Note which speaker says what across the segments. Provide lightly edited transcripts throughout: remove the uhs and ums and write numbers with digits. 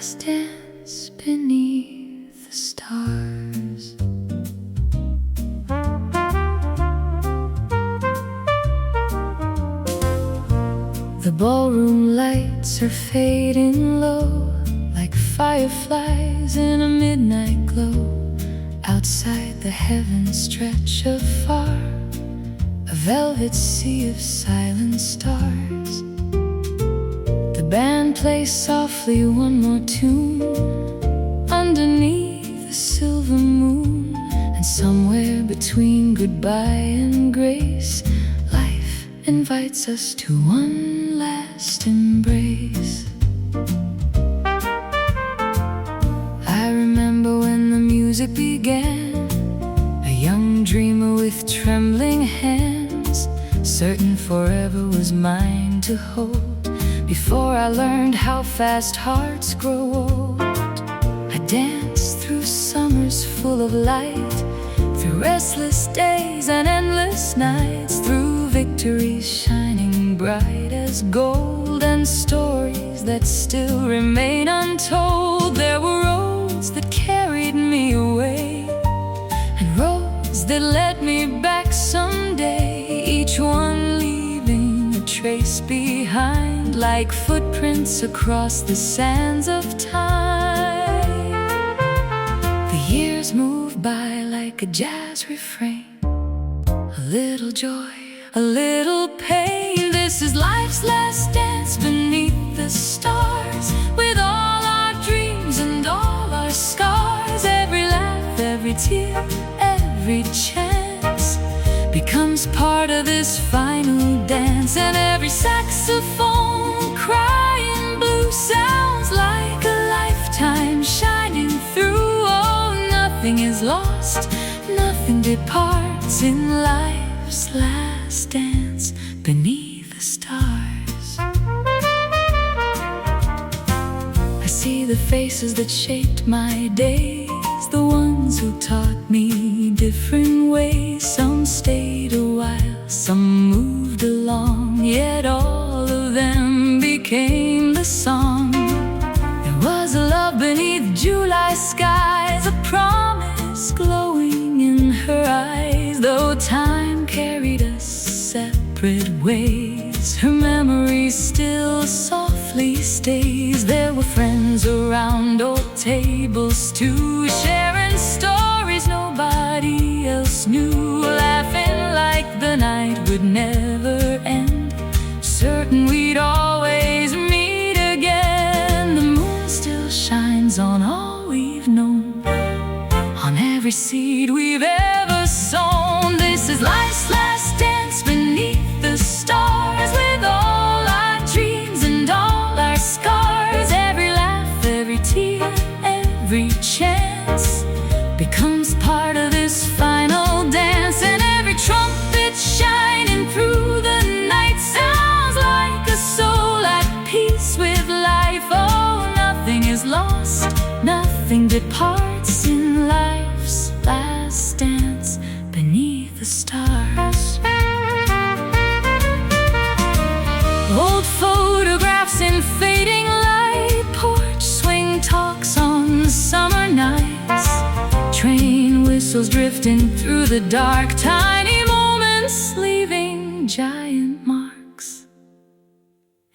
Speaker 1: last dance beneath the stars. The ballroom lights are fading low, like fireflies in a midnight glow. Outside the heavens stretch afar, a velvet sea of silent stars. The band plays softly one more tune underneath the silver moon. And somewhere between goodbye and grace, life invites us to one last embrace. I remember when the music began, a young dreamer with trembling hands, certain forever was mine to hold. Before I learned how fast hearts grow old, I danced through summers full of light, through restless days and endless nights, through victories shining bright as gold, and stories that still remain untold. There were roads that carried me away, and roads that led me back someday, each one leaving a trace behind, like footprints across the sands of time. The years move by like a jazz refrain, a little joy, a little pain. This is life's last dance beneath the stars, with all our dreams and all our scars. Every laugh, every tear, every chance becomes part of this final dance. And every saxophone crying blue sounds like a lifetime shining through. Oh, nothing is lost, nothing departs in life's last dance beneath the stars. I see the faces that shaped my days, the ones who taught me different ways. Some stayed a while, some moved along, yet all of them became the song. There was a love beneath July skies, a promise glowing in her eyes. Though time carried us separate ways, her memory still softly stays. There were friends around old tables too, sharing stories nobody else knew, laughing like the night would never end, certain we'd always meet again. The moon still shines on all we've known, on every seed we've ever sown. This is life's last dance beneath the stars, with all our dreams and all our scars. Every laugh, every tear, every chance becomes part of this final dance. And every trumpet shining through the night sounds like a soul at peace with life. Oh, nothing is lost, nothing departs in life's last dance beneath the stars. Old photographs in fading light, porch swing talks on summer nights, train whistles drifting through the dark, tiny moments leaving giant marks.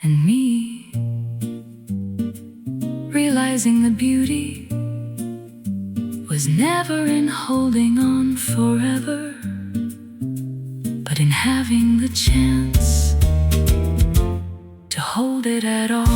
Speaker 1: And me realizing the beauty was never in holding on forever, but in having the chance to hold it at all.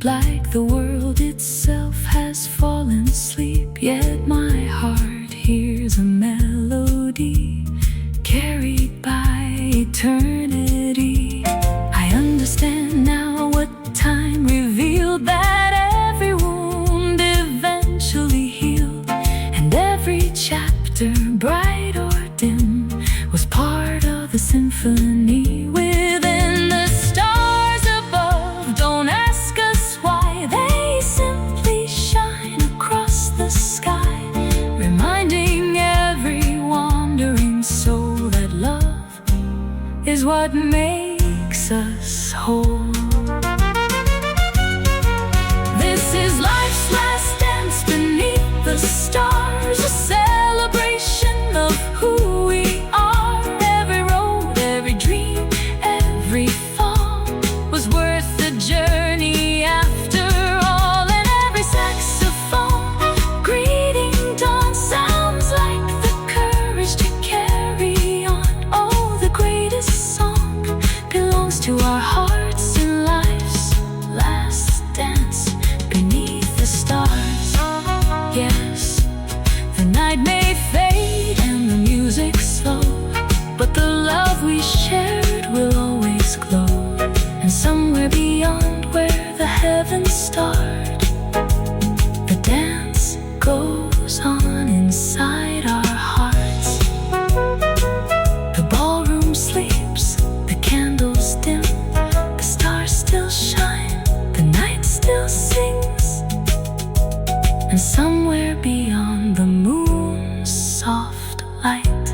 Speaker 1: Like the world itself has fallen asleep, yet my heart hears a melody carried by eternity. I understand now what symphony within the stars above. Don't ask us why, they simply shine across the sky, reminding every wandering soul that love is what makes us whole. This is life's last dance beneath the stars, a celebration of who we are. Every road, every dream, every fall was worth the journey after all. And every saxophone greeting dawn sounds like the courage to carry on. Oh, the greatest song belongs to our hearts in life's last dance beneath the stars. Yes, the night may fade and the music slow, but the love we shared will always glow. And somewhere beyond where the heavens start, the dance goes on inside our hearts. The ballroom sleeps, the candles dim, the stars still shine, the night still sings. And somewhere beyond the moon's soft light,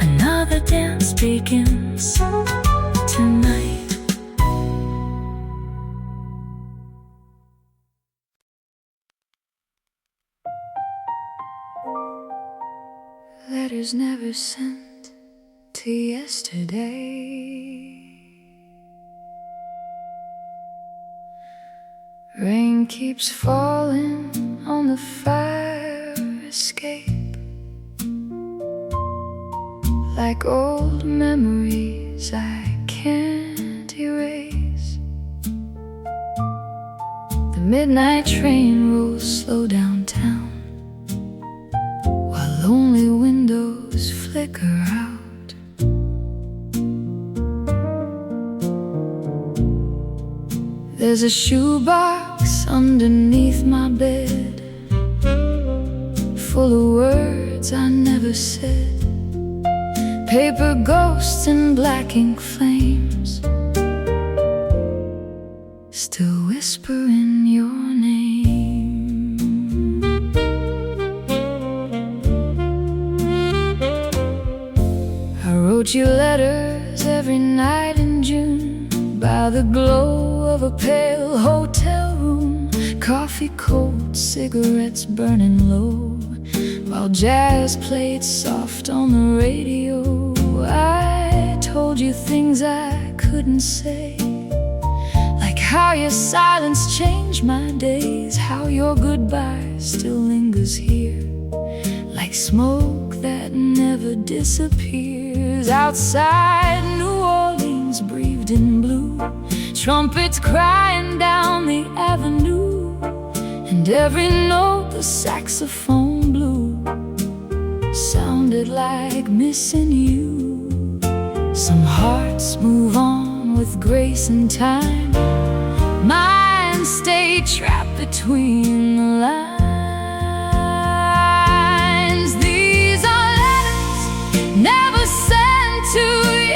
Speaker 1: another dance begins tonight. Letters never sent to yesterday. Rain keeps falling on the fire escape, like old memories I can't erase. The midnight train rolls slow downtown, while lonely windows flicker out. There's a shoebox underneath my bed, full of words I never said. Paper ghosts and black ink flames, still whispering your name. I wrote you letters every night in June, by the glow of a pale hotel room. Coffee cold, cigarettes burning low, while jazz played soft on the radio. I told you things I couldn't say, like how your silence changed my days, how your goodbye still lingers here, like smoke that never disappears. Outside New Orleans breathed in blue, trumpets crying down the avenue, and every note the saxophone blew sounded like missing you. Some hearts move on with grace and time, mine stay trapped between the lines. These are letters never sent to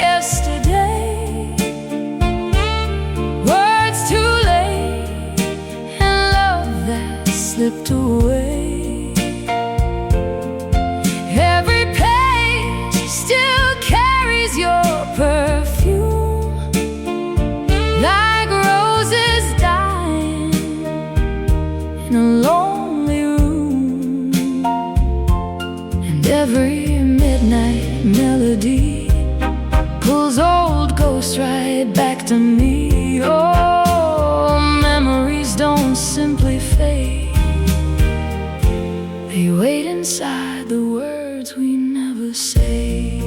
Speaker 1: yesterday, words too late and love that slipped away. Every page still carries your perfume, like roses dying in a lonely room. And every midnight melody pulls old ghosts right back to me. Oh, memories don't simply fade, they wait inside the words we never say.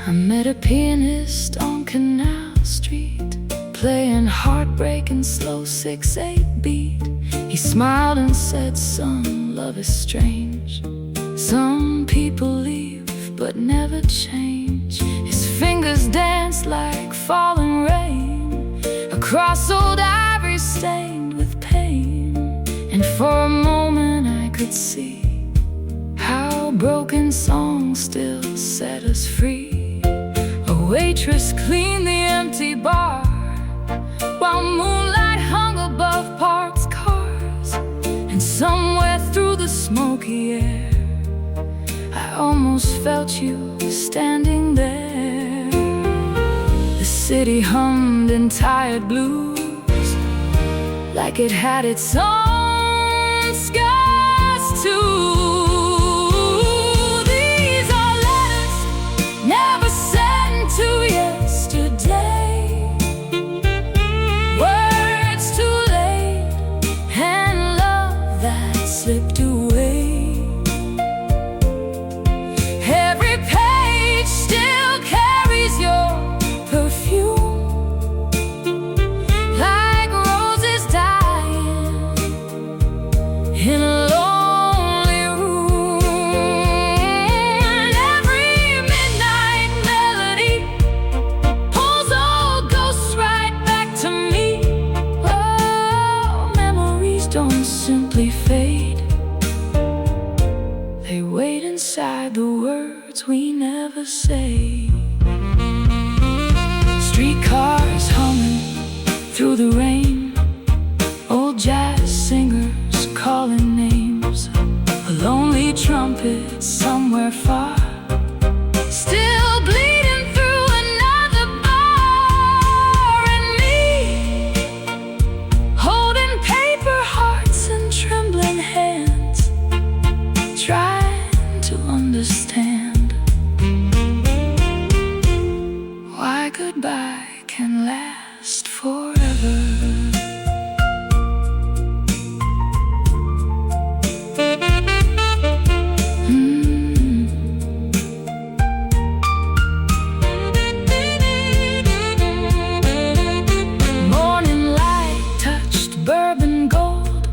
Speaker 1: I met a pianist on Canal Street, playing heartbreak and slow 6/8 beat. He smiled and said, "Son, love is strange. Some people leave but never change." His fingers danced like falling rain across old ivory stained with pain. And for a moment I could see how broken songs still set us free. A waitress cleaned the empty bar while moonlight hung above parked cars. And somewhere through the smoky air, I almost felt you standing there. The city hummed in tired blues, like it had its own scars too. These are letters never sent to yesterday, words too late and love that slipped away. Every page still carries your perfume, like roses dying in a lonely room. And every midnight melody pulls old ghosts right back to me. Oh, memories don't simply fade, they wait inside the words we never say. Streetcars humming through the rain, old jazz singers calling names, a lonely trumpet somewhere far, still bleeding through another bar. And me, holding paper hearts and trembling hands, trying to understand why goodbye can last forever. Morning light touched bourbon gold,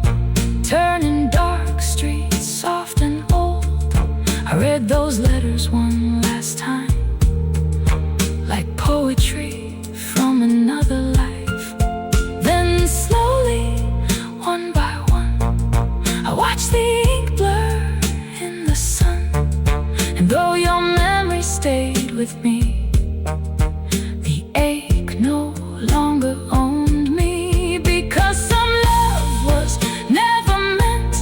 Speaker 1: turning dark streets soft and old. I read those letters one last time, like poetry from another life. Then slowly, one by one, I watched the ink blur in the sun. And though your memory stayed with me, the ache no longer owned me, because some love was never meant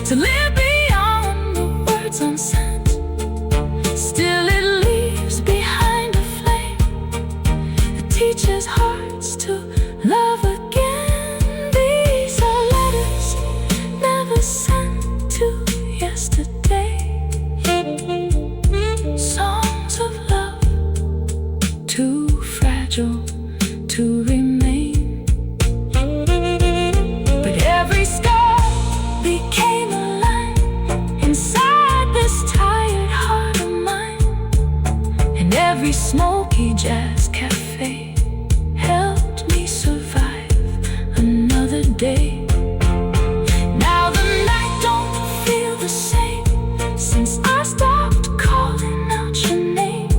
Speaker 1: to live beyond the words unsent. Still it leaves behind a flame that teaches hearts to love again. These are letters never sent to yesterday, songs of love too fragile to remain. But every scar became a line inside this tired heart of mine. And every smoky jazz cafe helped me survive another day. Now the night don't feel the same since I stopped calling out your name.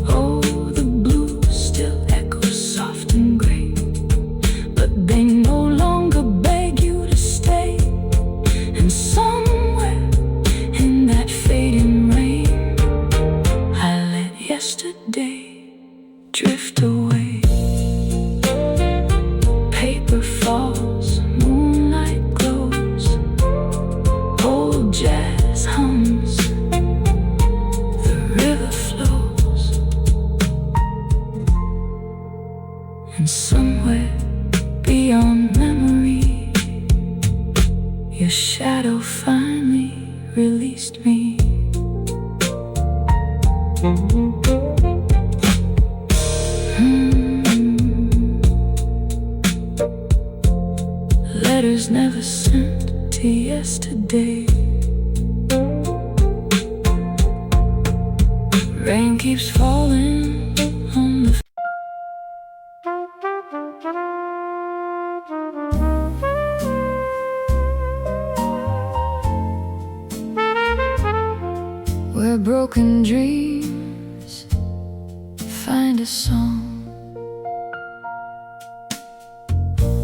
Speaker 1: Oh, the blues still echo soft and gray, but they no longer beg you to stay. And somewhere in that fading rain, I let yesterday drift away. Paper falls, moonlight glows, old jazz hums, the river flows. And somewhere beyond memory, your shadow finally released me. Letters never sent to yesterday. Rain keeps falling on the where broken dreams find a song.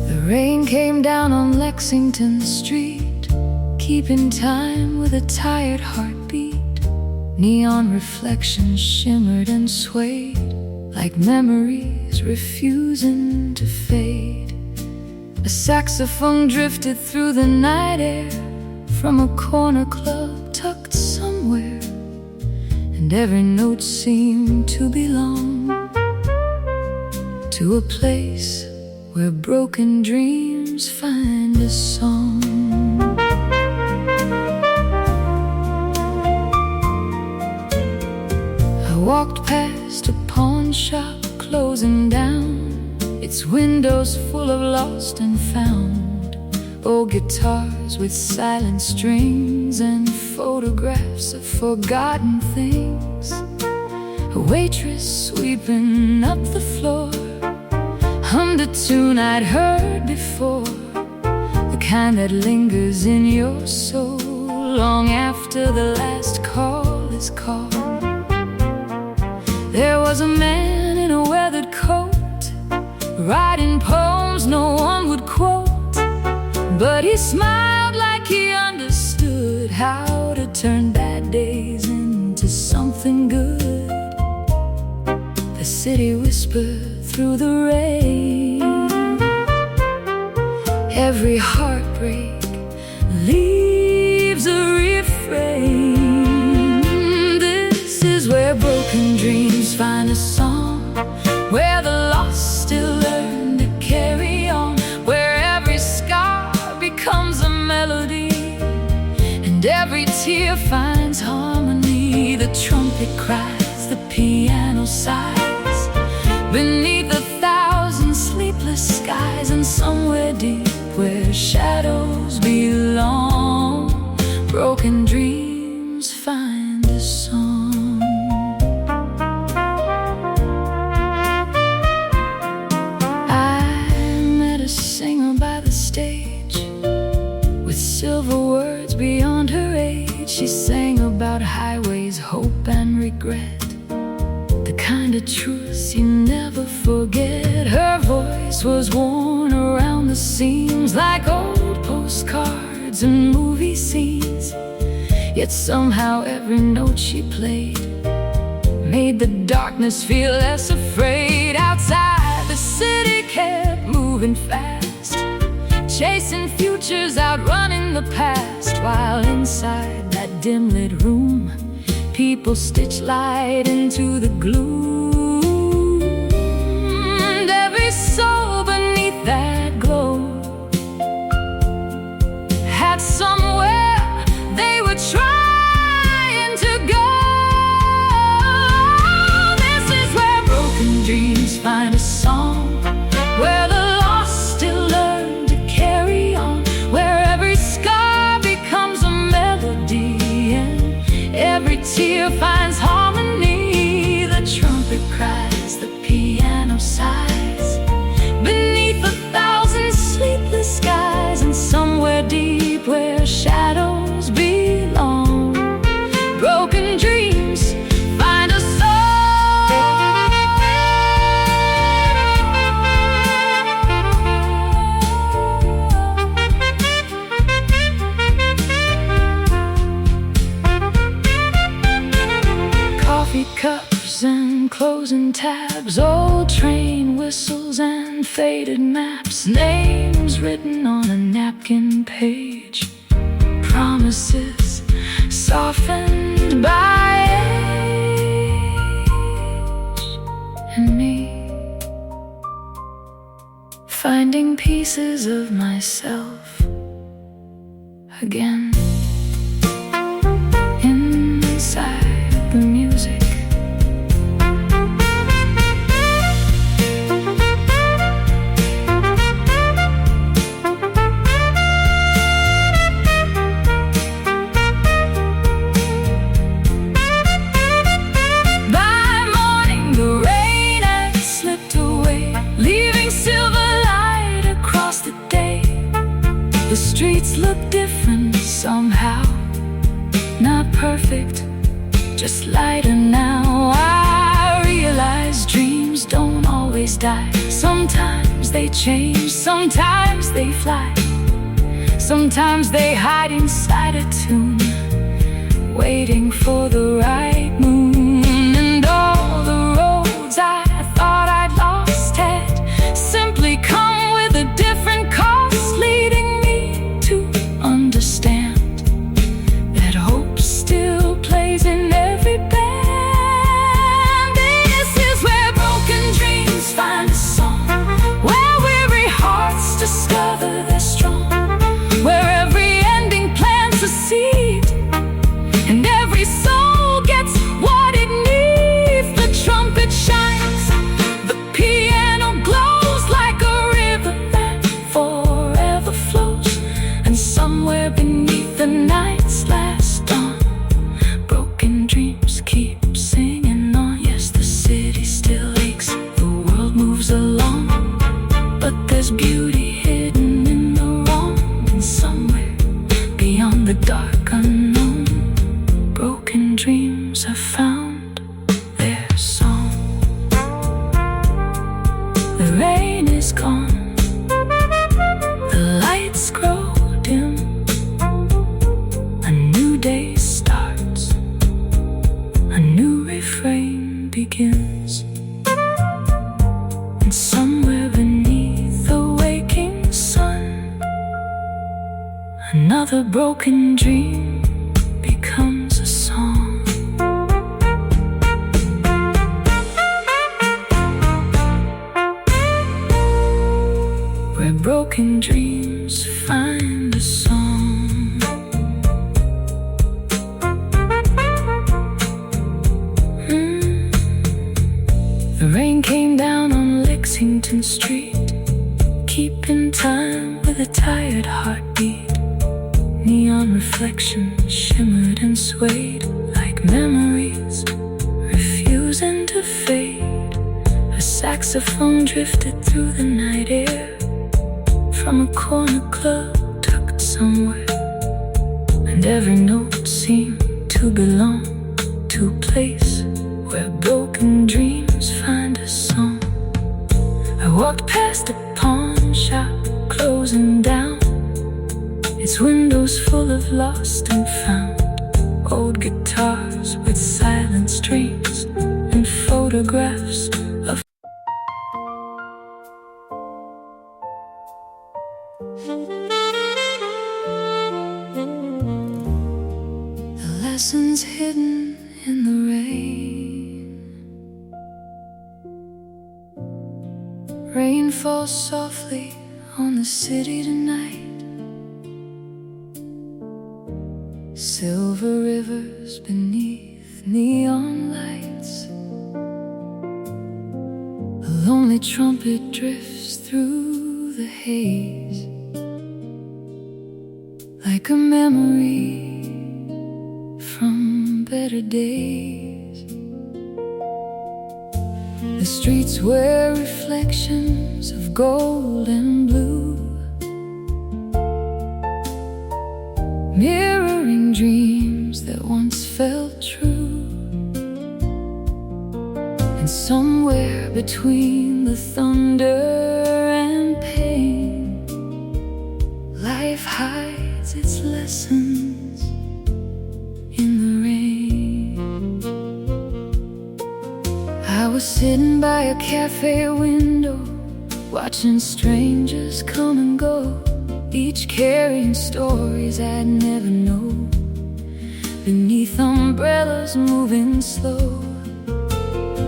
Speaker 1: The rain came down on Lexington Street, keeping time with a tired heartbeat. Neon reflections shimmered and swayed like memories refusing to fade. A saxophone drifted through the night air from a corner club tucked somewhere, and every note seemed to belong to a place where broken dreams find a song. I walked past a pawn shop closing down, its windows full of lost and found, old guitars with silent strings and photographs of forgotten things. A waitress sweeping up the floor hummed a tune I'd heard before, the kind that lingers in your soul long after the last call is called. There was a man in a weathered coat, writing poems no one would quote, but he smiled like he understood how to turn bad days into something good. The city whispered through the rain, every heartbreak leaves a refrain. This is where broken dreams find a song, where the lost still learn to carry on, where every scar becomes a melody and every tear finds harmony. The trumpet cries, the piano sighs beneath 1,000 sleepless skies, and somewhere deep where shadows belong, broken dreams find a song. I met a singer by the stage with silver words beyond her age. She sang about highways, hope and regret, the kind of truth you never forget. Her voice was worn around the seams like old postcards and movie scenes, yet somehow every note she played made the darkness feel less afraid. Outside, the city kept moving fast, chasing futures, outrunning the past, while inside that dim-lit room people stitch light into the gloom, and every soul beneath that glow had somewhere they were trying to go. This is where broken dreams find a song, where the lost still learn to carry on, where every scar becomes a melody and every tear finds harmony. The trumpet cries, the piano sighs beneath 1,000 sleepless skies, and somewhere deep where shadows belong, broken dreams find a song. Coffee cups and closing tabs, old train whistles and faded maps, names written on a napkin page, promises softened by age, and me finding pieces of myself again inside the music. The streets look different somehow, not perfect, just lighter now. I realize dreams don't always die. Sometimes they change, sometimes they fly, Sometimes they hide inside a tune, waiting for the right moon. And all the roads I thought I'd lost had simply come with a different cost, leading me to understand that hope still plays in every band. This is where broken dreams find a song, where weary hearts discover they're strong, where every ending plants a seed, and every soul gets what it needs. The trumpet shines, the piano glows like a river that forever flows, and somewhere beneath the night's last dawn, broken dreams keep singing on. Yes, the city still aches, the world moves along, but there's beauty hidden in the wrong, and somewhere beyond the dark unknown, broken dreams have found their song. The rain is gone, the lights grow dim, a new day starts, a new refrain begins, and somewhere beneath the waking sun, another broken dream becomes a song. Where broken dreams find a song. The rain came down on Lexington Street, keeping time with a tired heartbeat. Neon reflections shimmered and swayed like memories refusing to fade. A saxophone drifted through the night air from a corner club tucked somewhere, and every note seemed to belong to a place where broken dreams find a song. I walked past a pawn shop closing down, its windows full of lost and found old guitars with silent strings and photographs of the lessons hidden in the rain. Rain falls softly on the city tonight, silver rivers beneath neon lights. A lonely trumpet drifts through the haze, like a memory from better days. The streets wear reflections of gold and blue, mirroring dreams that once felt true. And somewhere between the thunder and pain, life hides its lessons in the rain. I was sitting by a cafe window, watching strangers come and go, each carrying stories I'd never know. Beneath umbrellas moving slow,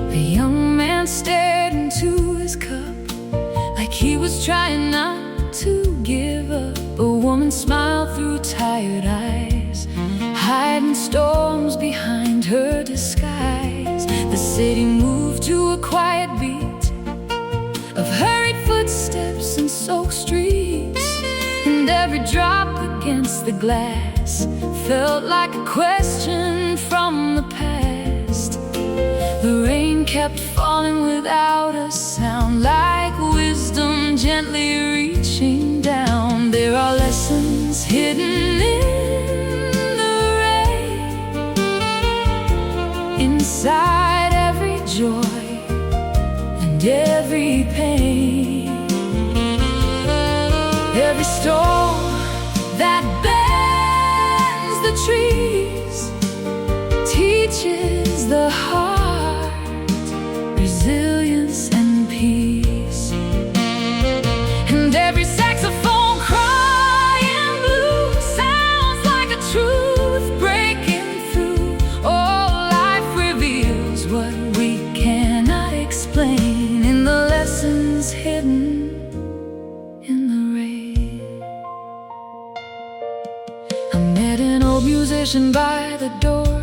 Speaker 1: a young man stared into his cup like he was trying not to give up. A woman smiled through tired eyes, hiding storms behind her disguise. The city moved to a quiet beat of hurried footsteps and soaked streets, and every drop against the glass felt like a question from the past. The rain kept falling without a sound, like wisdom gently reaching down. There are lessons hidden in the rain, inside every joy and every pain. Every storm what we cannot explain in the lessons hidden in the rain. I met an old musician by the door,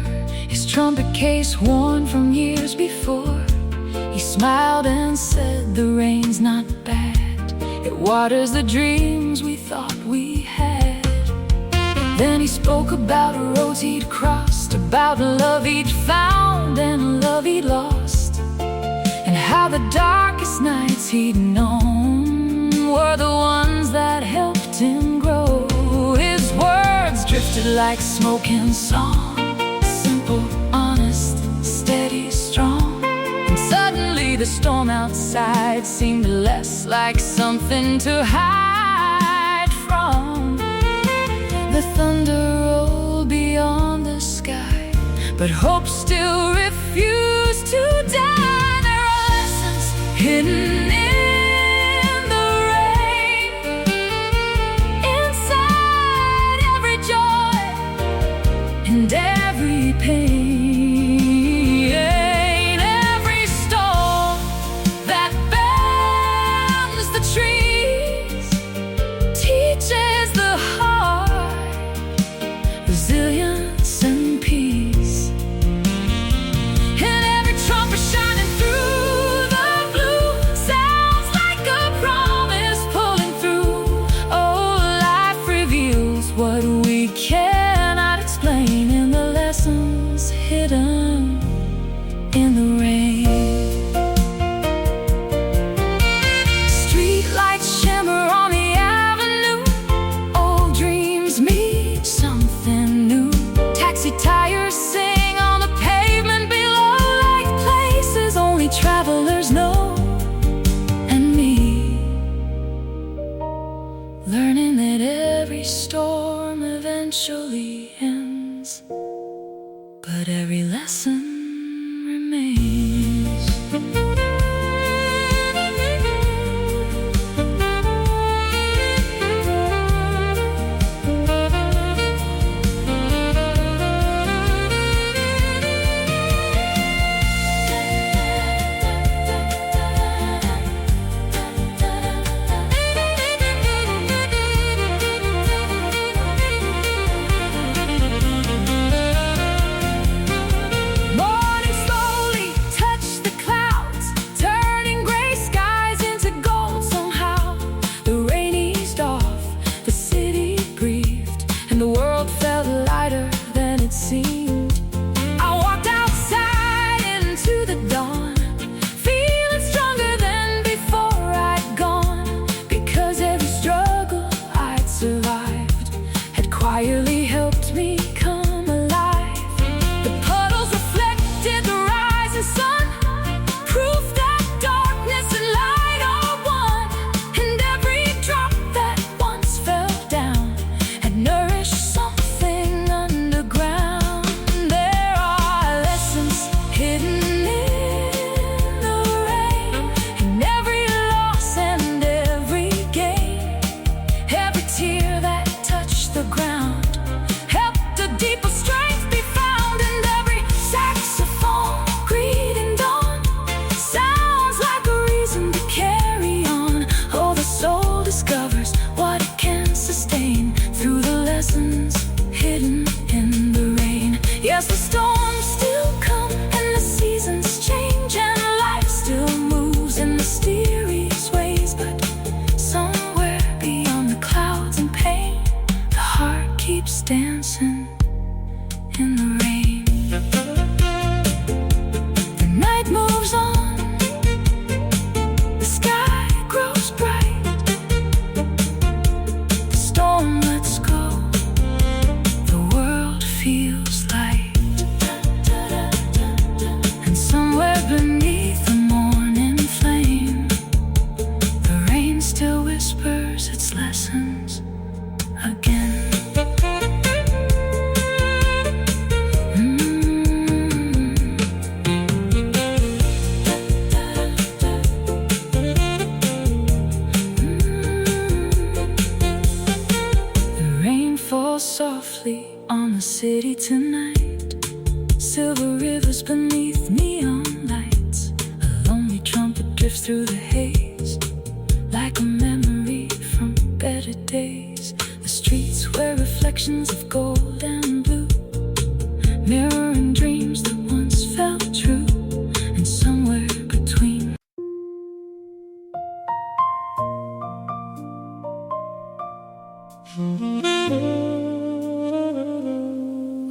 Speaker 1: his trumpet case worn from years before. He smiled and said, "The rain's not bad, it waters the dreams we thought we had." Then he spoke about roads he'd crossed, about love he'd found and love he'd lost, and how the darkest nights he'd known were the ones that helped him grow. His words drifted like smoke in song, simple, honest, steady, strong. And suddenly the storm outside seemed less like something to hide from. The thunder rolled beyond the sky, but hope still refused to die. There are lessons hidden in the rain, inside every joy and every pain, every storm that bends the trees teaches the heart resilience and peace. And through the haze, like a memory from better days. The streets were reflections of gold and blue, mirroring dreams that once felt true. And somewhere between,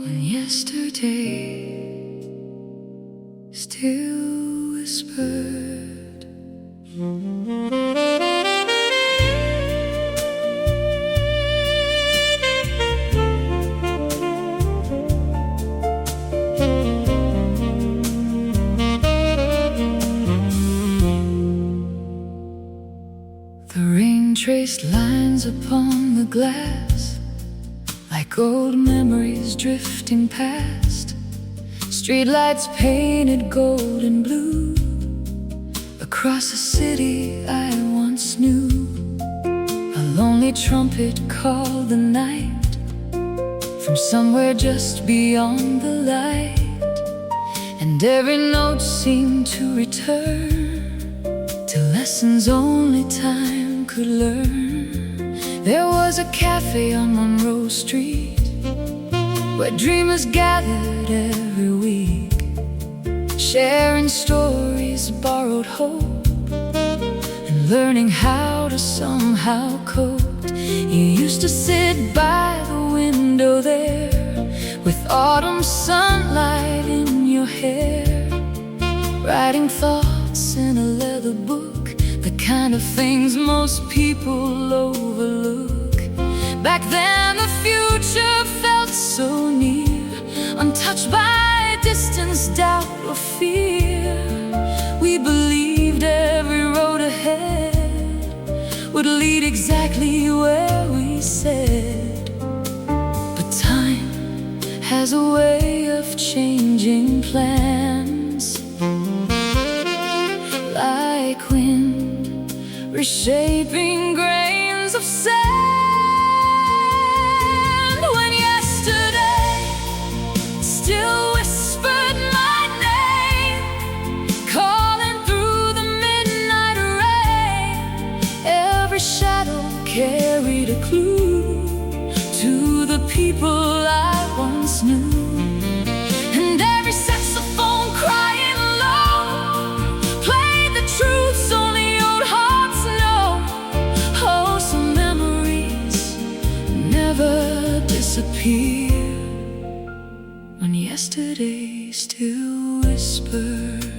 Speaker 1: when yesterday still whispered, the rain traced lines upon the glass, like old memories drifting past. Streetlights painted gold and blue across a city I once knew. A lonely trumpet called the night from somewhere just beyond the light, and every note seemed to return to lessons only time could learn. There was a cafe on Monroe Street where dreamers gathered every week, sharing stories, borrowed hope, and learning how to somehow cope. You used to sit by the window there, with autumn sunlight in your hair, writing thoughts in a leather book, the kind of things most people overlook. Back then the future felt so near, untouched by distance, doubt, or fear. We believed every road ahead would lead exactly where we said. But time has a way of changing plans, like wind reshaping grains of sand. When yesterday still whispered my name, calling through the midnight rain, every shadow carried a clue to the people I once knew. And every saxophone crying low played the truths only old hearts know. Oh, some memories never disappear, when yesterday still whispered.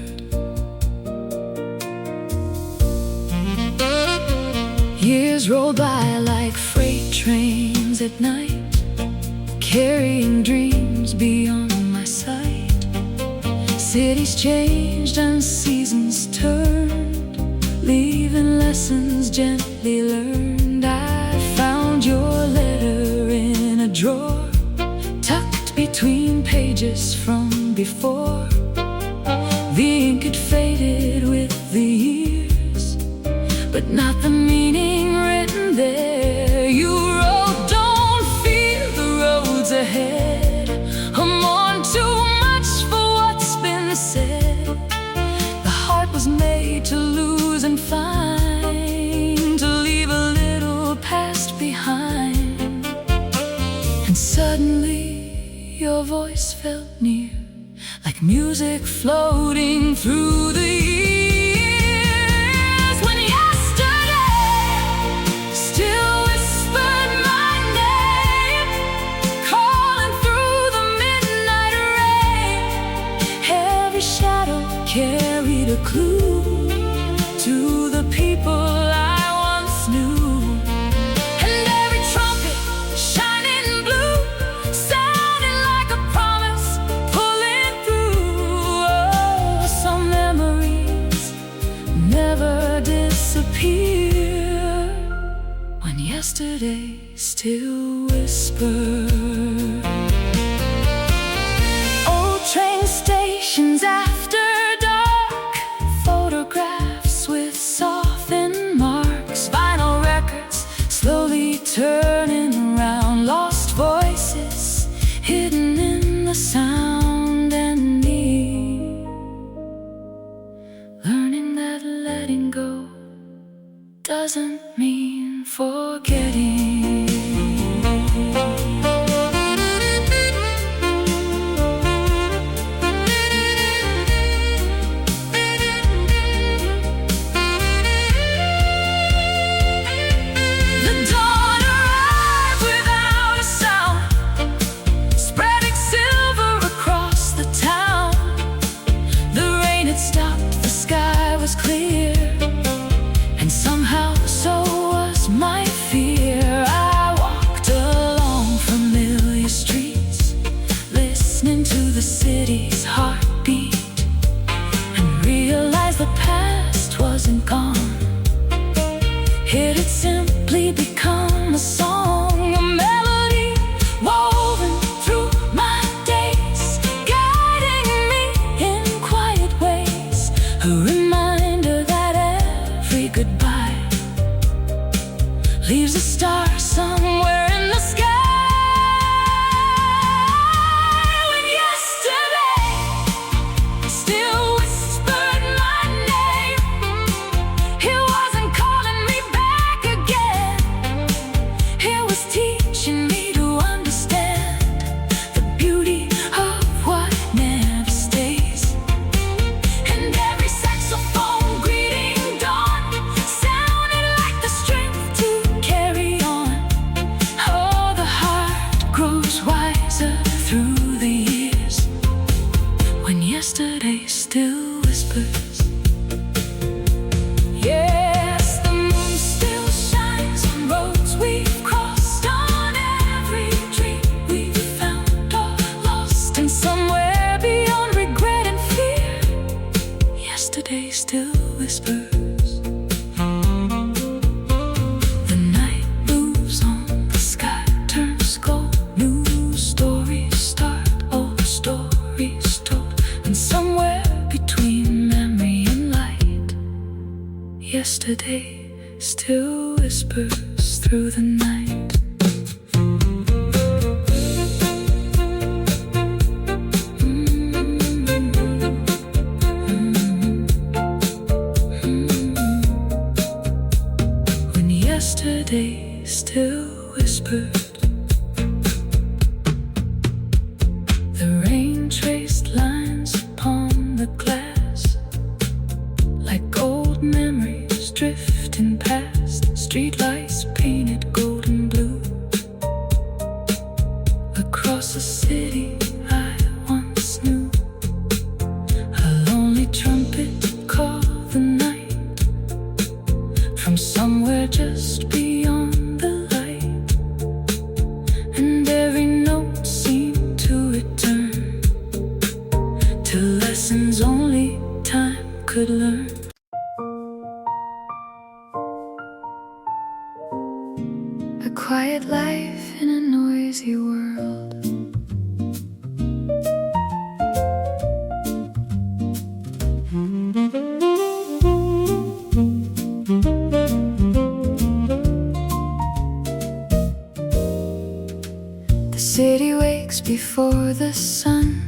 Speaker 1: Years roll by like freight trains at night, carrying dreams beyond my sight. Cities changed and seasons turned, leaving lessons gently learned. I found your letter in a drawer, tucked between pages from before. The ink had faded with the years, but not the meaning written there. You wrote, don't fear the roads ahead, or mourn too much for what's been said. The heart was made to lose and find, to leave a little past behind. And suddenly your voice felt near, like music floating through the years. When yesterday still whispered my name, calling through the midnight rain, every shadow carried a clue to the people I once knew. And every trumpet shining blue sounded like a promise pulling through. Oh, some memories never disappear, when yesterday still whispered. Old train stations after dark, photographs with softened marks, vinyl records slowly turning around, lost voices hidden in the sound and me, learning that letting go doesn't mean forgetting. City's heartbeat and realized the past wasn't gone. It had simply become a song, a melody woven through my days, guiding me in quiet ways, a reminder that every goodbye leaves a star somewhere in the sky. Through the years, when yesterday still whispers. Yes, the moon still shines on roads we've crossed, on every dream we've found or lost, and somewhere beyond regret and fear, yesterday still whispers. Yesterday still whispers through the night. When yesterday still whispered, the rain traced lines upon the glass like old memories drifting past, streetlights painted golden blue. Across a city I once knew, a lonely trumpet called the night from somewhere just beyond the light, and every note seemed to return to lessons only time could learn. A quiet life in a noisy world. The city wakes before the sun,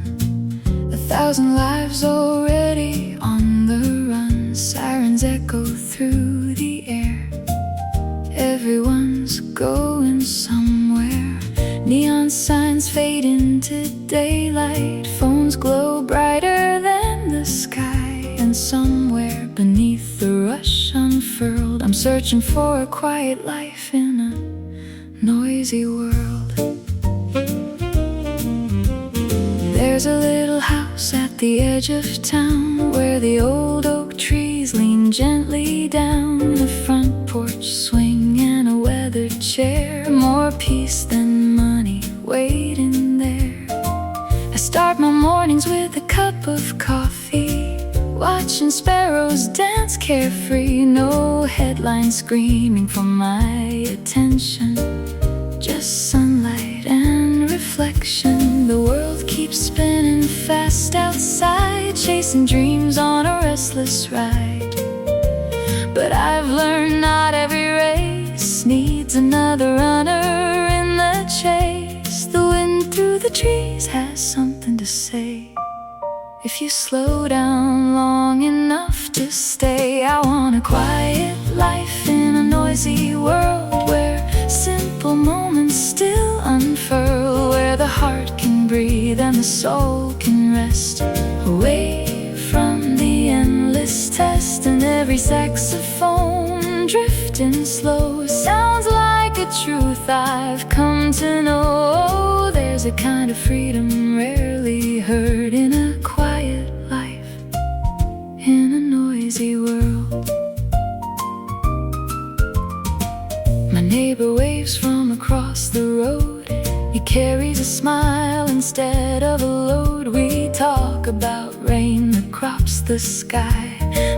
Speaker 1: 1,000 lives already on the run. Sirens echo through the air, everyone's going somewhere. Neon signs fade into daylight, phones glow brighter than the sky, and somewhere beneath the rush unfurled, I'm searching for a quiet life in a noisy world. There's a little house at the edge of town, where the old oak trees lean gently down. The front porch swing and a weathered chair, more peace than money waiting there. I start my mornings with a cup of coffee, watching sparrows dance carefree. No headlines screaming for my attention, just sunlight and reflection. The world keeps spinning fast outside, chasing dreams on a restless ride. But I've learned not every race needs another runner in the chase. The wind through the trees has something to say. If you slow down long enough to stay, I wanna soul can rest, away from the endless test. And every saxophone drifting slow sounds like a truth I've come to know. There's a kind of freedom rarely heard in a quiet life, in a noisy world. My neighbor waves from across the road. He carries a smile instead of a load. We talk about rain, the crops, the sky,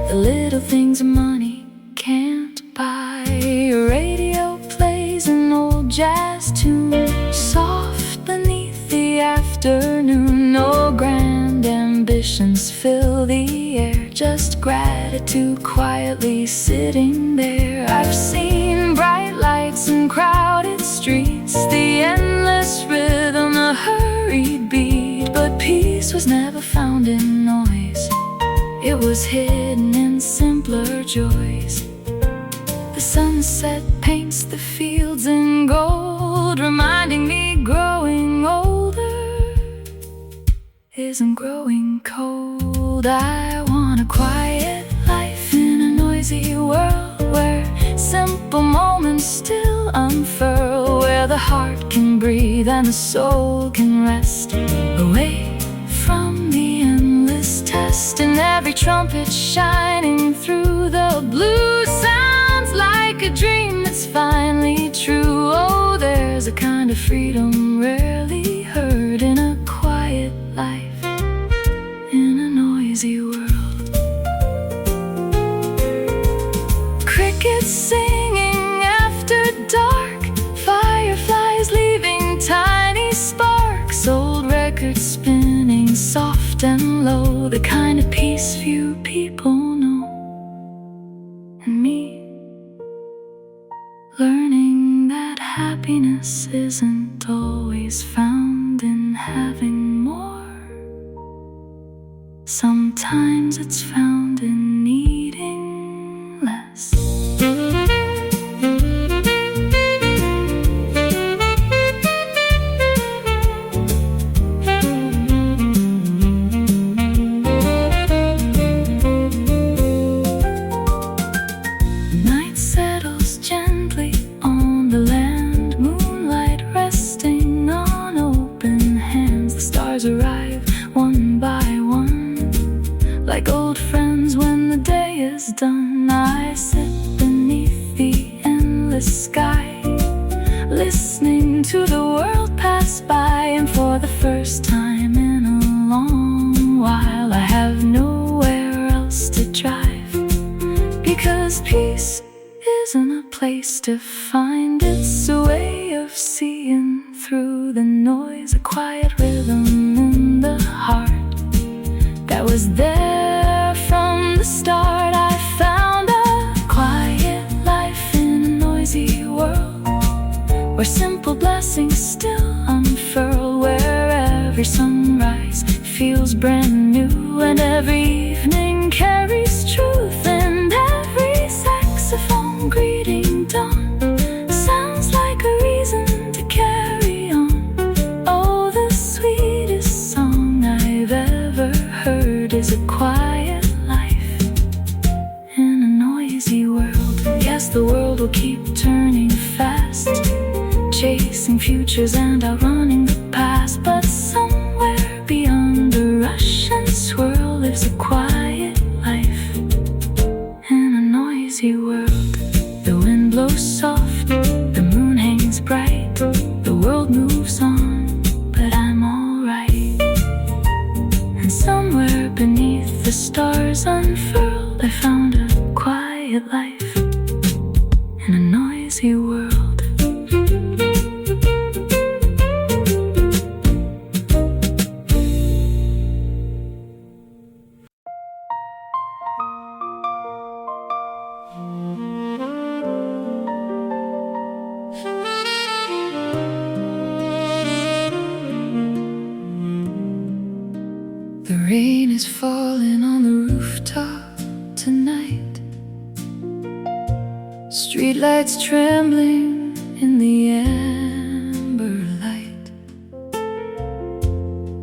Speaker 1: the little things money can't buy. A radio plays an old jazz tune, soft beneath the afternoon. No grand ambitions fill the air, just gratitude quietly sitting there. I've seen bright lights and crowded streets, the endless rhythm, a hurried beat. But peace was never found in noise, it was hidden in simpler joys. The sunset paints the fields in gold, reminding me growing older isn't growing cold. I want a quiet life in a noisy world, where simple moments still unfurl, where the heart can breathe and the soul can rest, away from the endless test. And every trumpet shining through the blue sounds like a dream that's finally true. Oh, there's a kind of freedom rarely heard in a quiet life, in a noisy world. Crickets singing after dark, fireflies leaving tiny sparks, old records spinning soft and low, the kind of peace few people know. And me, learning that happiness isn't always found in having more. Sometimes it's found in needing less. Night settles gently on the land, moonlight resting on open hands. The stars arrive one by one, like old friends when the day is done. I sit beneath the endless sky, listening to the world pass by. And for the first time in a long while, I have nowhere else to drive, because peace isn't a place to find, it's a way of seeing through the noise, a quiet rhythm in the heart that was there from the start. I found a quiet life in a noisy world, where simple blessings still unfurl, where every sunrise feels brand new, and every evening carries truth, and every saxophone greeting dawn sounds like a reason to carry on. Oh, the sweetest song I've ever heard is a quiet life in a noisy world. Yes, the world will keep turning fast, chasing futures and outrunning the past, but somewhere beyond the rush and swirl lives a quiet life in a noisy world. The wind blows soft, the moon hangs bright, the world moves on, but I'm alright. And somewhere beneath the stars unfurled, I found a quiet life in a noisy world. The rain is falling on the rooftop tonight, streetlights trembling in the amber light.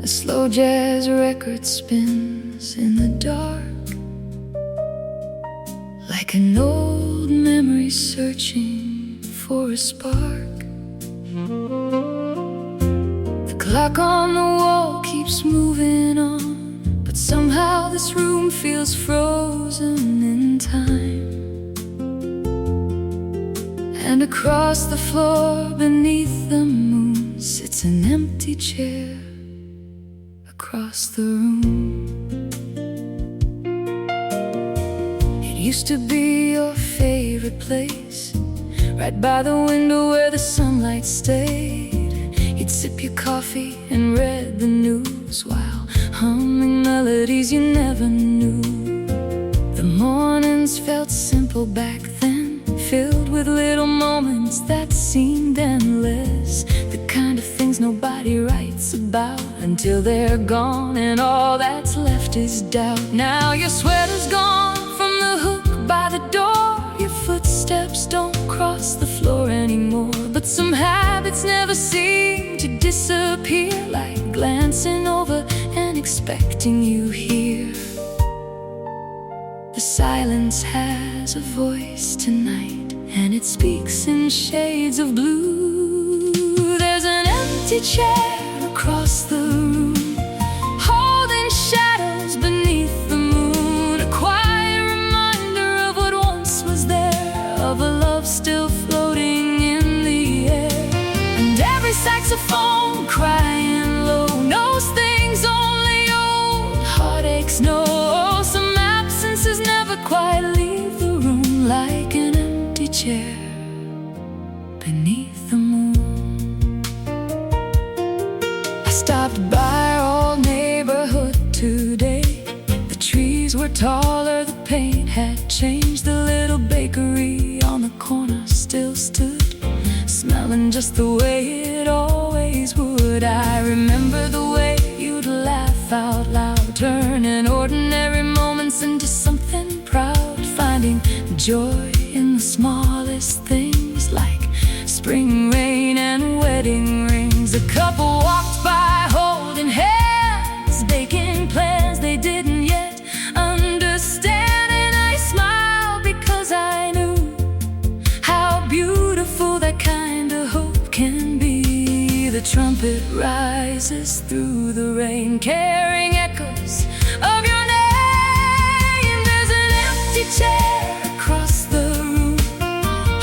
Speaker 1: I slow jazz record spins in the dark, like an old memory searching for a spark. The clock on the wall keeps moving on, but somehow this room feels frozen in time. And across the floor beneath the moon sits an empty chair across the room. It used to be your favorite place, right by the window where the sunlight stayed. You'd sip your coffee and read the news while humming melodies you never knew. The mornings felt simple back then, filled with little moments that seemed endless, the kind of things nobody writes about until they're gone and all that's left is doubt. Now your sweater's gone from the hook by the door, your footsteps don't cross the floor anymore, but some habits never seem to disappear, like glancing over and expecting you here. The silence has a voice tonight, and it speaks in shades of blue. There's an empty chair across the room, holding shadows beneath the moon, a quiet reminder of what once was there, of a love still floating in the air. And every saxophone crying low knows things only old heartaches know. Some absences never quite leave the room, like an empty chair beneath the moon. I stopped by our old neighborhood today. The trees were taller, the paint had changed. The little bakery on the corner still stood, smelling just the way it always would. I remember the way you'd laugh out loud, turning ordinary moments into something proud, finding joy in the smallest things, like spring rain and wedding rings. A couple walked by holding hands, making plans they didn't yet understand, and I smiled because I knew how beautiful that kind of hope can be. The trumpet rises through the rain, carrying echoes of your name. There's an empty chair across the room,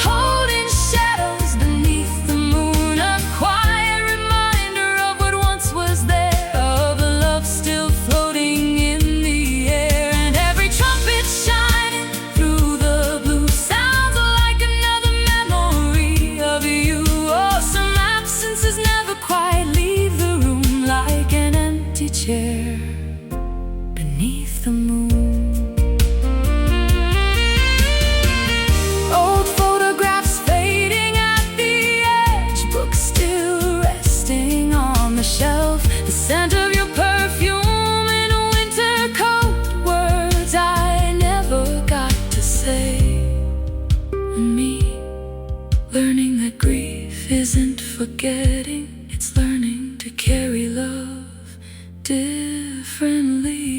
Speaker 1: holding shadows beneath the moon, a quiet reminder of what once was there, of a love still floating in the air. And every trumpet shining through the blue sounds like another memory of you. Oh, some absences never quite leave the room, like an empty chair beneath the moon. Old photographs fading at the edge, books still resting on the shelf, the scent of your perfume in a winter coat, words I never got to say. And me, learning that grief isn't forgetting, it's learning to carry love differently.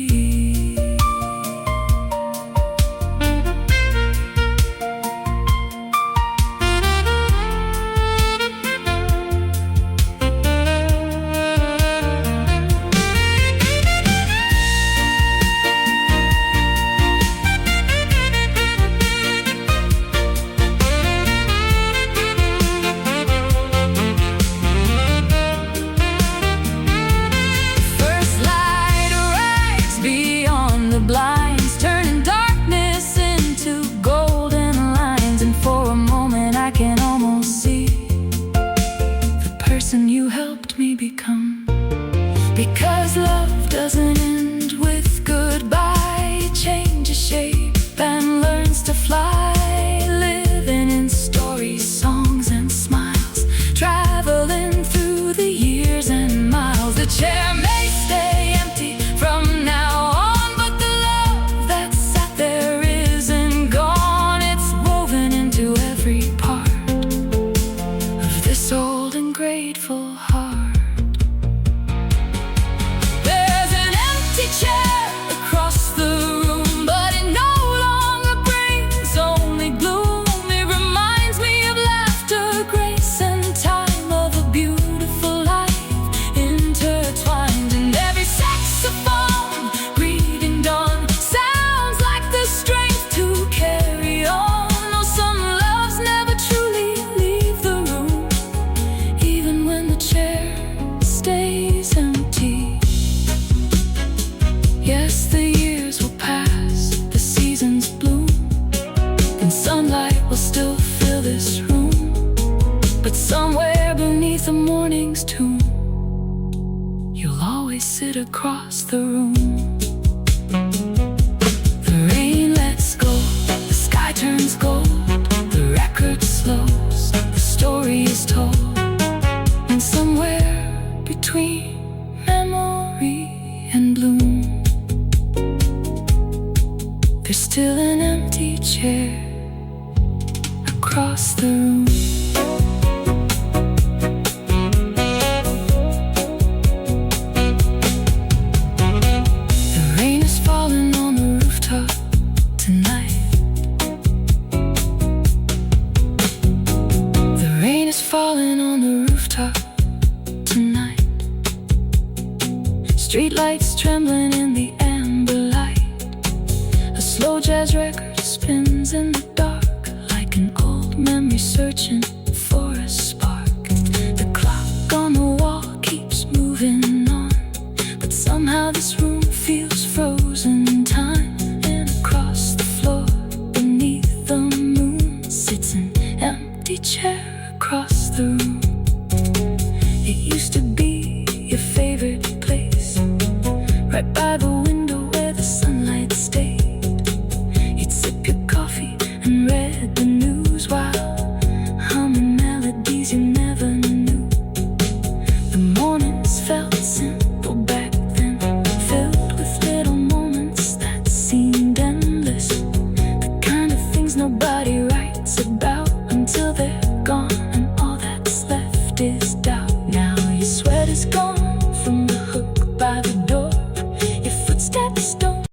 Speaker 1: drifted across the room. The rain lets go, the sky turns gold, the record slows, the story is told. And somewhere between memory and bloom, there's still an empty chair across the room. The rain is falling on the rooftop tonight. The rain is falling on the rooftop tonight. Streetlights trembling in the amber light. A slow jazz record spins in the dark, like an old memory searching for a spark. The clock on the wall keeps moving on, but somehow this room feels frozen in time. And across the floor, beneath the moon, sits an empty chair across the room. It used to be your favorite place, right by the window where the sunlight stayed. You'd sip your coffee and read the news while humming melodies you never knew. The mornings felt simple back then, filled with little moments that seemed endless. The kind of things nobody writes about until they're gone, and all that's left is doubt. Now your sweat is gone from the hook by the door. Your footsteps don't.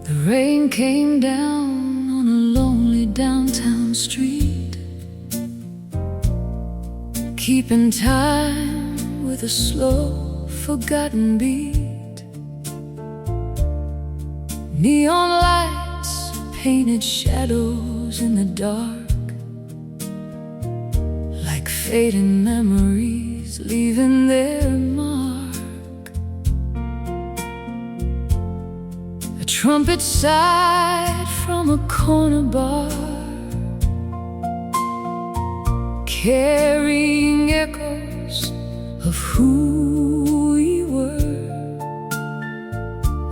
Speaker 1: The rain came down on a lonely downtown street, keeping time with a slow, forgotten beat. Neon lights painted shadows in the dark, like fading memories leaving their mark. A trumpet sighed from a corner bar, carrying echoes of who we were.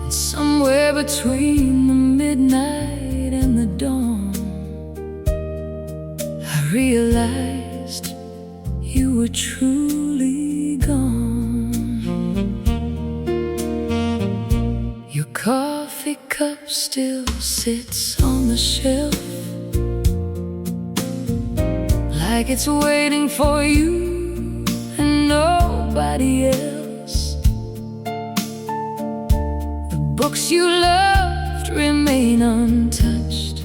Speaker 1: And somewhere between the midnight and the dawn, I realized you were truly gone. Your coffee cup still sits on the shelf, like it's waiting for you and nobody else. The books you loved remain untouched,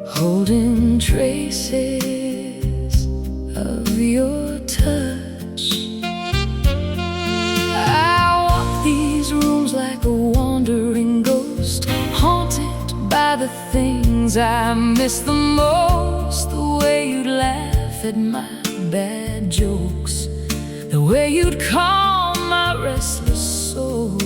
Speaker 1: holding traces of your touch. I walk these rooms like a wandering ghost, haunted by the things I miss the most. The way you'd laugh at my bad jokes, the way you'd calm my restless soul.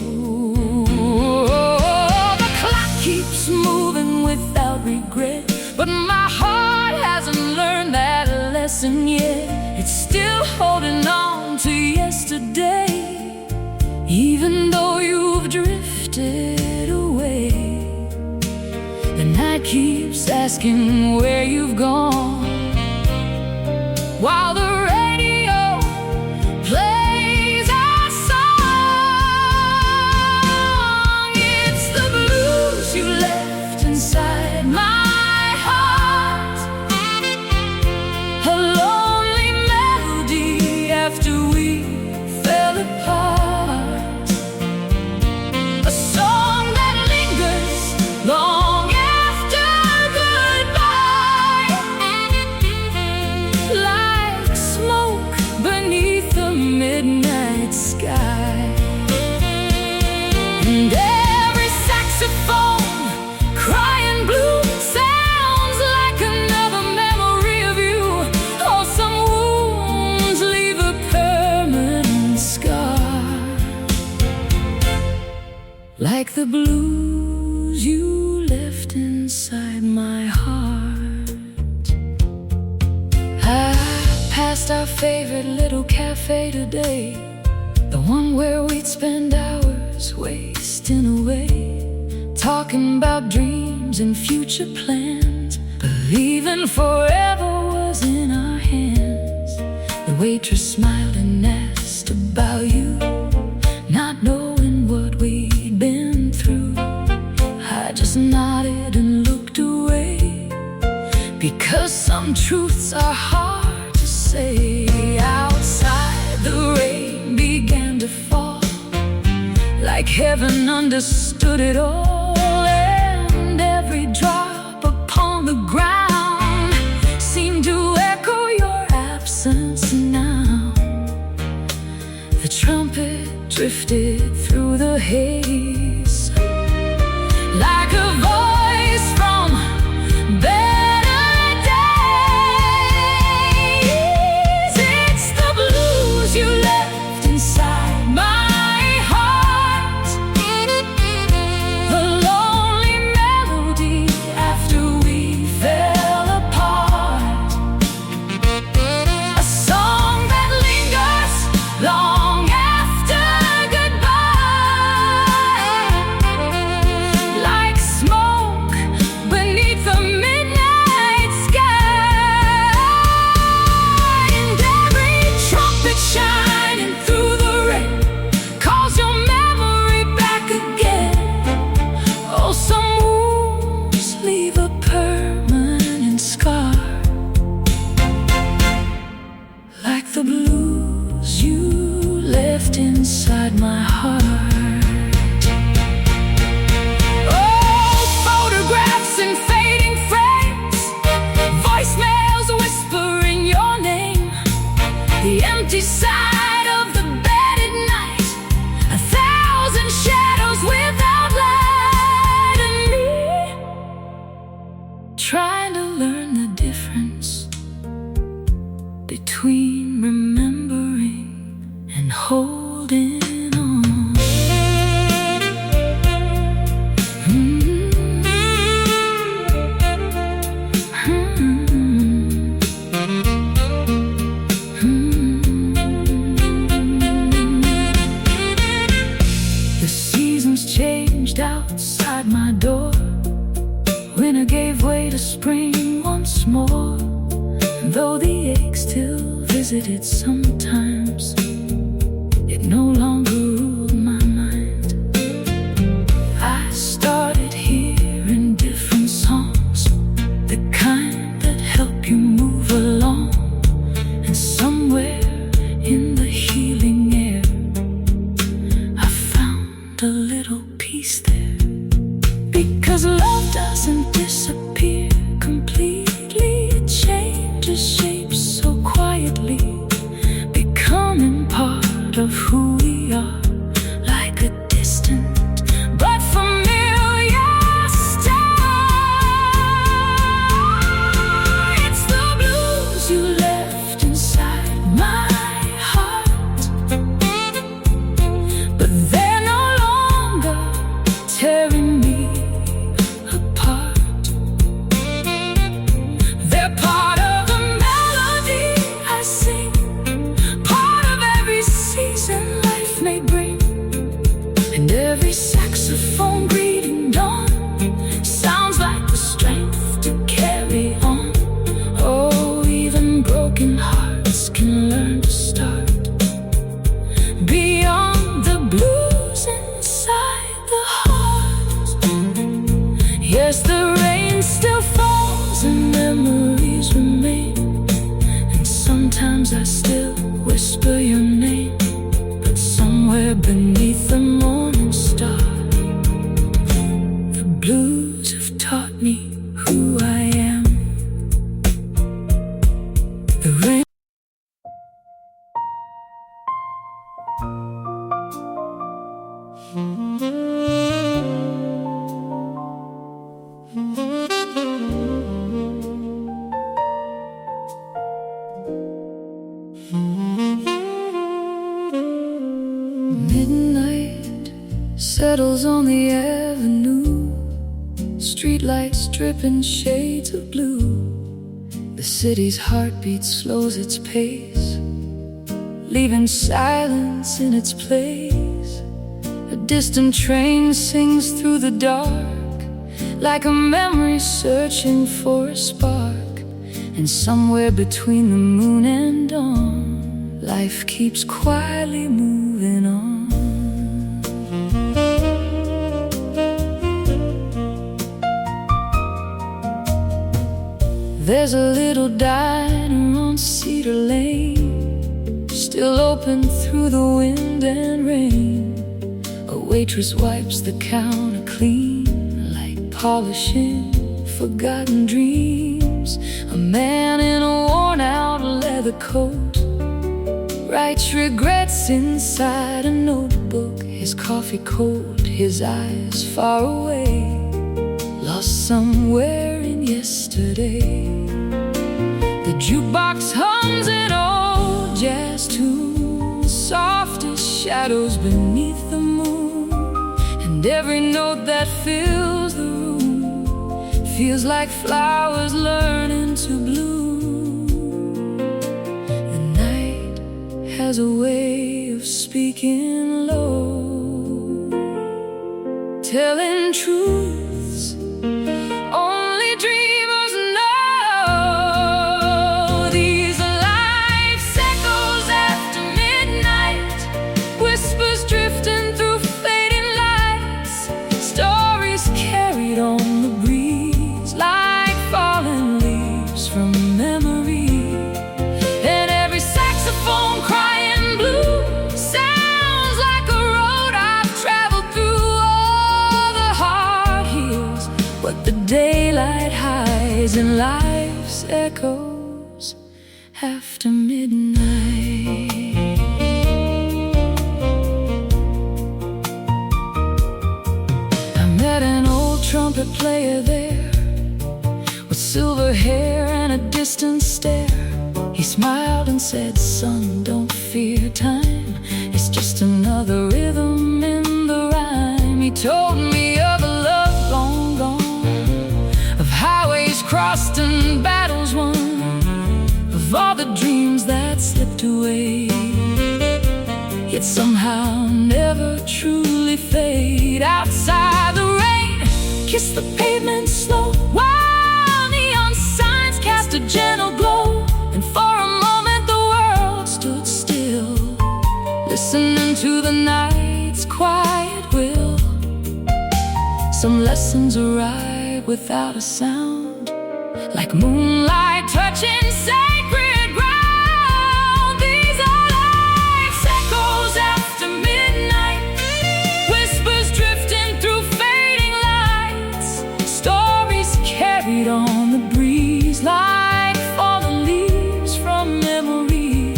Speaker 1: The clock keeps moving without regret, but my heart hasn't learned that lesson yet. It's still holding on to yesterday, even though you've drifted away. The night keeps asking where you've gone, while the radio plays our song. It's the blues you left inside my heart, a lonely melody after we fell apart, a song that lingers long after goodbye, like the blues you left inside my heart. I passed our favorite little cafe today, the one where we'd spend hours wasting away, talking about dreams and future plans, believing forever was in our hands. The waitress smiled and asked about you, not knowing what we'd been through. I just nodded and looked away, because some truths are hard to say. Outside the rain began to fall, like heaven understood it all, and every drop upon the ground seemed to echo your absence now. The trumpet drifted through the haze, like a voice from better days. It's the blues you left inside my heart, the lonely melody after we fell apart, a song that lingers long after goodbye, like smoke beneath the midnight sky. And every trumpet shining through the rain calls your memory back again. Oh, some wounds leave a permanent scar, like the blues you left inside my heart. Oh, photographs in fading frames, voicemails whispering your name, the empty side of the bed at night, 1,000 shadows without light, and me trying to learn the difference between remembering and holding on. The seasons changed outside my door, winter gave way to spring once more. Though the ache still visited sometimes, it no longer ruled my mind. I started hearing different songs, the kind that help you move along, and somewhere in the healing air I found a little peace there. Because love doesn't disappear completely, it changes shape so quietly, becoming part of who we are, like a distant but familiar star. It's the blues you left inside my heart, but they're no longer tearing me apart. They're part of the melody I sing, part of every season life may bring, and every saxophone greeting dawn sounds like the strength to carry on. Oh, even broken hearts can learn to start beyond the blues inside the heart. Yes, the rain still falls and memories remain, and sometimes I still whisper your name, but somewhere beneath the morning star, the blues have taught me who I am. The rain midnight settles on the avenue, streetlights dripping shades of blue. The city's heartbeat slows its pace, leaving silence in its place. A distant train sings through the dark, like a memory searching for a spark. And somewhere between the moon and dawn, life keeps quietly moving on. There's a little diner on Cedar Lane, still open through the wind and rain. A waitress wipes the counter clean, like polishing forgotten dreams. A man in a worn-out leather coat writes regrets inside a notebook. His coffee cold, his eyes far away, lost somewhere in yesterday. The jukebox hums an old jazz tune, soft as shadows beneath the moon. And every note that fills the room feels like flowers learning to bloom. The night has a way of speaking low, telling truths only dreamers know. These are life's echoes after midnight, whispers drifting through fading lights, stories carried on the breeze like fallen leaves from memory. And every saxophone crying blue sounds like a road I've traveled through. All the heart heals what the daylight hides in life's echoes after midnight. I met an old trumpet player there, with silver hair and a distant stare. He smiled and said, "Son, don't fear time, it's just another rhythm in the rhyme." He told me of a love long gone, of highways crossed and battles won, of all the dreams that slipped away, yet somehow never truly fade. Outside the rain kissed the pavement slow, while neon signs cast a gentle glow. And for a moment the world stood still, listening to the night's quiet will. Some lessons arrive without a sound, like moonlight touching sacred ground. These are life's echoes after midnight, whispers drifting through fading lights, stories carried on the breeze like fallen leaves from memory.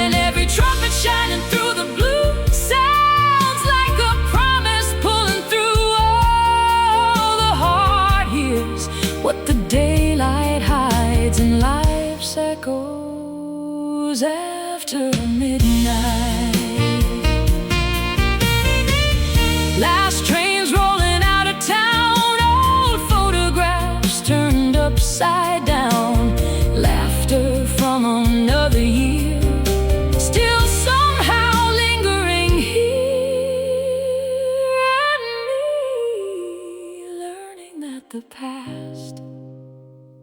Speaker 1: And every trumpet shining through the blue sounds like a promise pulling through. All the heart hears what the daylight hides in life's echoes after midnight. Last trains rolling out of town, old photographs turned upside down, laughter from another year still somehow lingering here. And me learning that the past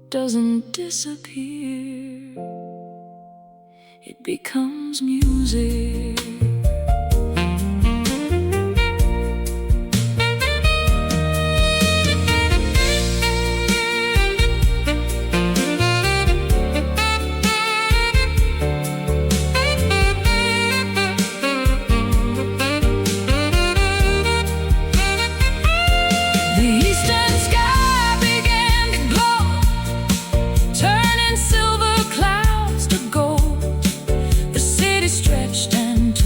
Speaker 1: doesn't disappear, it becomes music. The eastern sky began to glow, turning silver clouds to gold. The city stretched and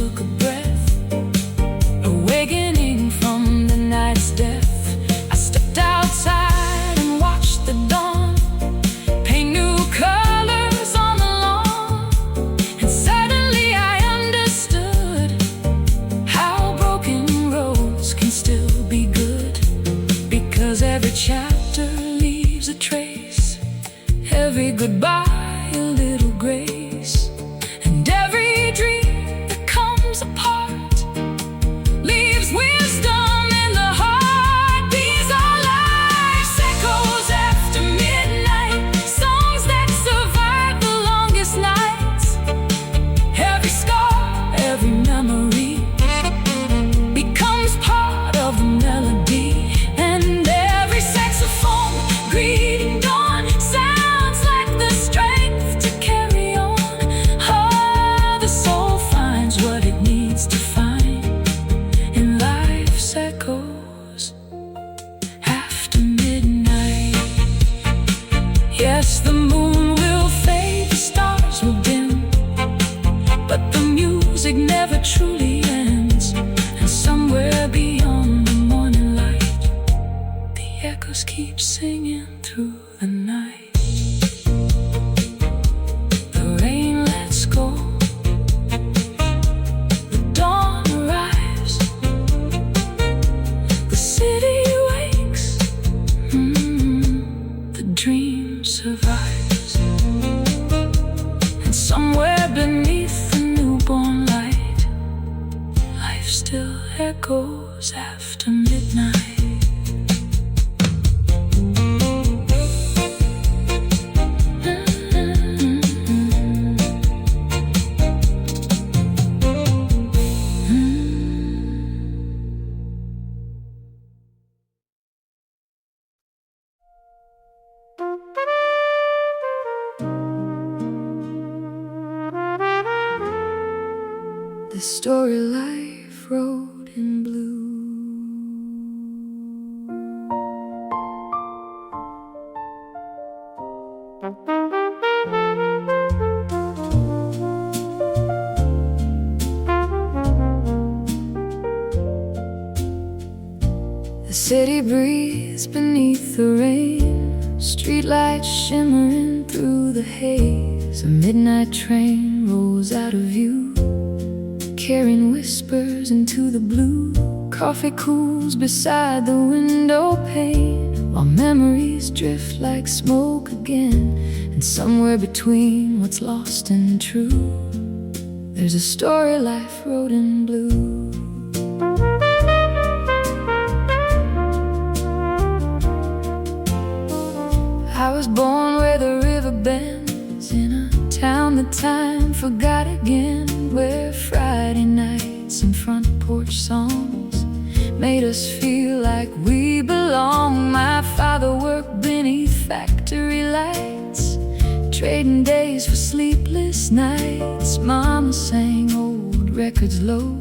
Speaker 1: the soul finds what it needs to find in life's echoes after midnight. Yes, the moon will fade, the stars will dim, but the music never truly ends. And somewhere beyond the morning light, the echoes keep singing through the night. The rain lets go, the dawn arrives, the city wakes, the dream survives. And somewhere beneath the newborn light, life still echoes after midnight. The story life wrote in blue. The city breathes beneath the rain, streetlights shimmering through the haze. A midnight train rolls out of view, carrying whispers into the blue. Coffee cools beside the window pane, while memories drift like smoke again. And somewhere between what's lost and true, there's a story life wrote in blue. I was born where the river bends, in a town that time forgot again, where Friday nights and front porch songs made us feel like we belong. My father worked beneath factory lights, trading days for sleepless nights. Mama sang old records low,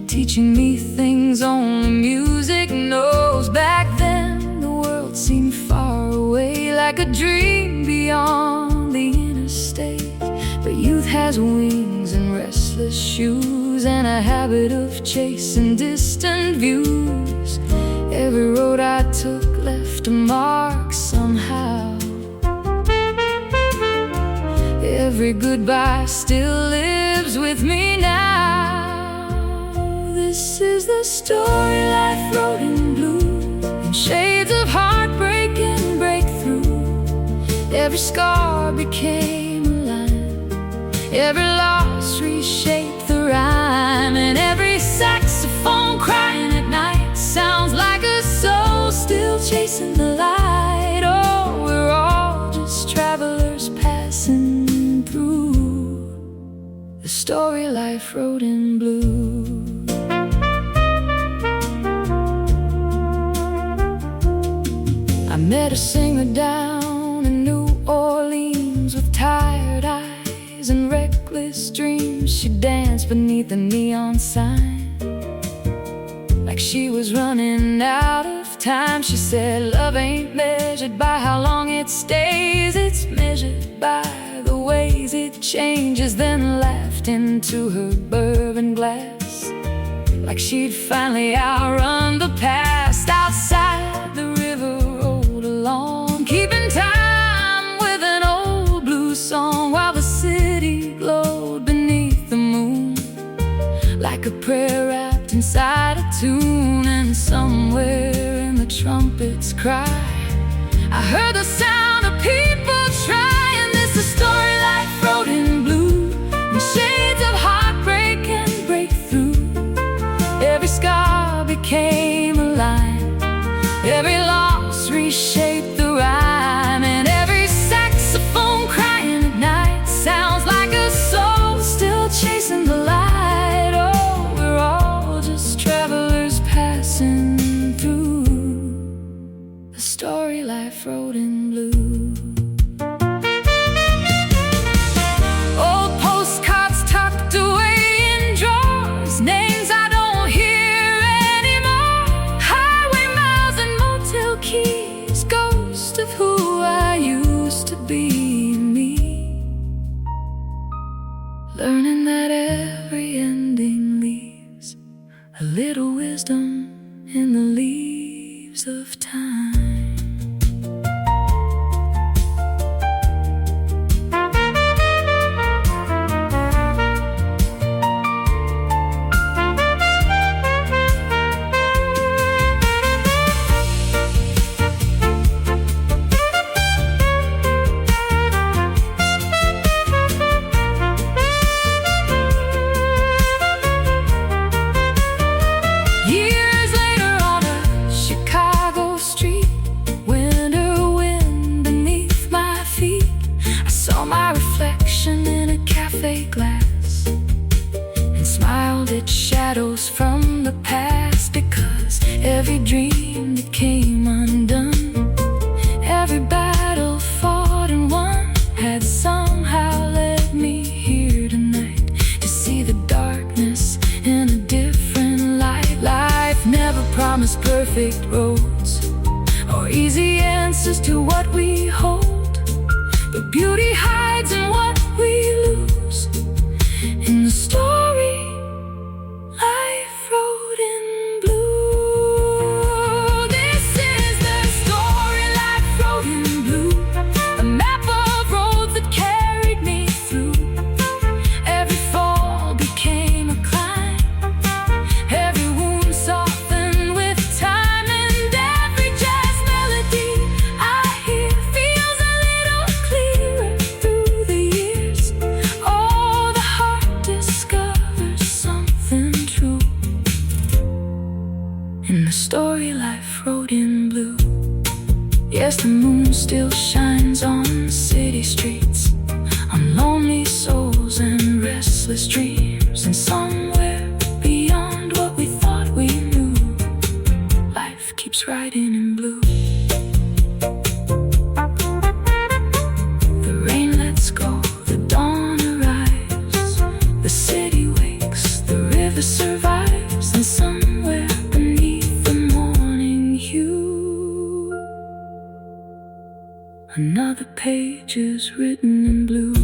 Speaker 1: teaching me things only music knows. Back then the world seemed far away, like a dream beyond the interstate. But youth has wings and restless shoes, and a habit of chasing distant views. Every road I took left a mark somehow. Every goodbye still lives with me now. This is the story life wrote in blue, in shades of heartbreak and breakthrough. Every scar became a line, every loss reshaped the rhyme, and every saxophone crying at night sounds like a soul still chasing the light. Oh, we're all just travelers passing through the story life wrote in blue. I met a singer down in New Orleans with tired eyes and reckless dreams. She danced beneath a neon sign like she was running out of time. She said, love ain't measured by how long it stays, it's measured by the ways it changes. Then laughed into her bourbon glass like she'd finally outrun the past. Outside the river rolled along, keeping time with an old blues song, while the city glowed beneath the moon like a prayer wrapped inside a tune. And somewhere in the trumpet's cry, I heard the sound of people trying. This is a story life wrote in blue, in shades of heartbreak and breakthrough. Every scar became a line, every loss reshaped the rhyme, and every saxophone crying at night sounds like a soul still chasing the light. Oh, we're all just travelers passing through the story life wrote in blue. lit shadows from the past, because every dream that came undone, every battle fought and won, had somehow led me here tonight to see the darkness in a different light. Life never promised perfect roads or easy answers to what we hold, but beauty hides in what we lose. In the story life wrote in blue. This is the story life wrote in blue, a map of roads that carried me through. Every fall became a climb, every wound softened with time, and every jazz melody I hear feels a little clearer through the years. Oh, the heart discovers something true in the story life wrote in blue. Yes, the moon still shines on city streets, on lonely souls and restless dreams, and somewhere beyond what we thought we knew, life keeps writing in blue. The rain lets go, the dawn arrives, the city wakes, the river survives, and somewhere beneath the morning hue, another page is written in blue.